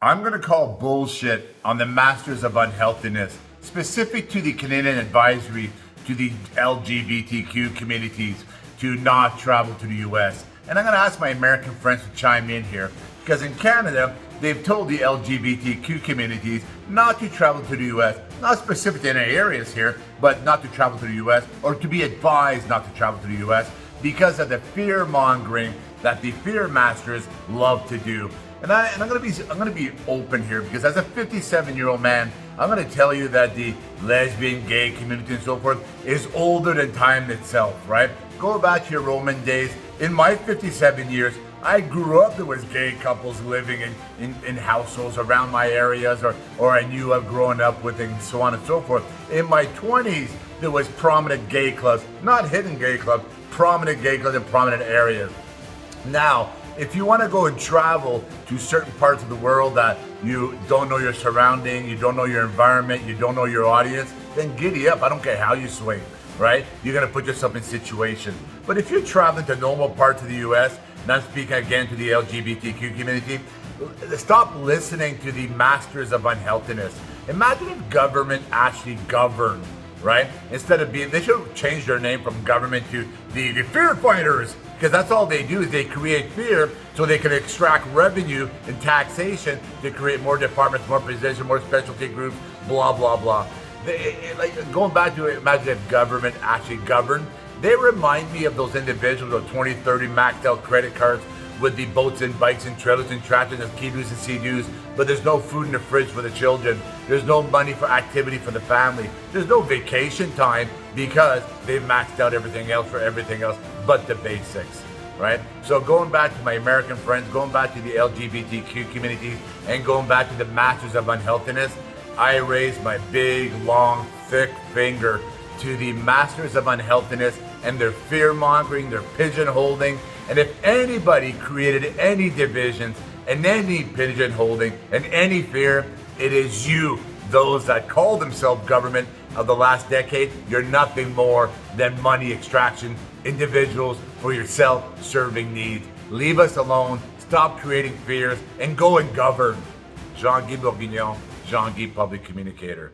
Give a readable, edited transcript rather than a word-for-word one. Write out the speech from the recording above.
I'm going to call bullshit on the masters of unhealthiness, specific to the Canadian advisory to the LGBTQ communities to not travel to the US. And I'm going to ask my American friends to chime in here, because in Canada, they've told the LGBTQ communities not to travel to the US, not specific to any areas here, but not to travel to the US, or to be advised not to travel to the US because of the fear mongering that the fear masters love to do. And I'm gonna be open here, because as a 57-year-old man, I'm gonna tell you that the lesbian, gay community and so forth is older than time itself, right? Go back to your Roman days. In my 57 years, I grew up, there was gay couples living in households around my areas, or I knew of growing up with, and so on and so forth. In my 20s, there was prominent gay clubs, not hidden gay clubs, prominent gay clubs in prominent areas. Now, if you want to go and travel to certain parts of the world that you don't know your surrounding, you don't know your environment, you don't know your audience, then giddy up. I don't care how you swing, right? You're going to put yourself in situations. But if you're traveling to normal parts of the US, and I'm speaking again to the LGBTQ community, stop listening to the masters of unhealthiness. Imagine if government actually governed, right? Instead of being, they should change their name from government to the fear fighters, because that's all they do, is they create fear so they can extract revenue and taxation to create more departments, more positions, more specialty groups, blah, blah, blah. Like going back to it, imagine if government actually governed. They remind me of those individuals with 20, 30 maxed out credit cards with the boats and bikes and trailers and tractors and ski-doos and sea-doos, but there's no food in the fridge for the children. There's no money for activity for the family. There's no vacation time because they've maxed out everything else for everything else but the basics, right? So going back to my American friends, going back to the LGBTQ community, and going back to the masters of unhealthiness, I raise my big, long, thick finger to the masters of unhealthiness and their fear-mongering, their pigeonholing. And if anybody created any divisions and any pigeonholing and any fear, it is you, those that call themselves government of the last decade. You're nothing more than money extraction individuals for your self-serving needs. Leave us alone, stop creating fears, and go and govern. Jean-Guy Bourguignon, Jean-Guy Public Communicator.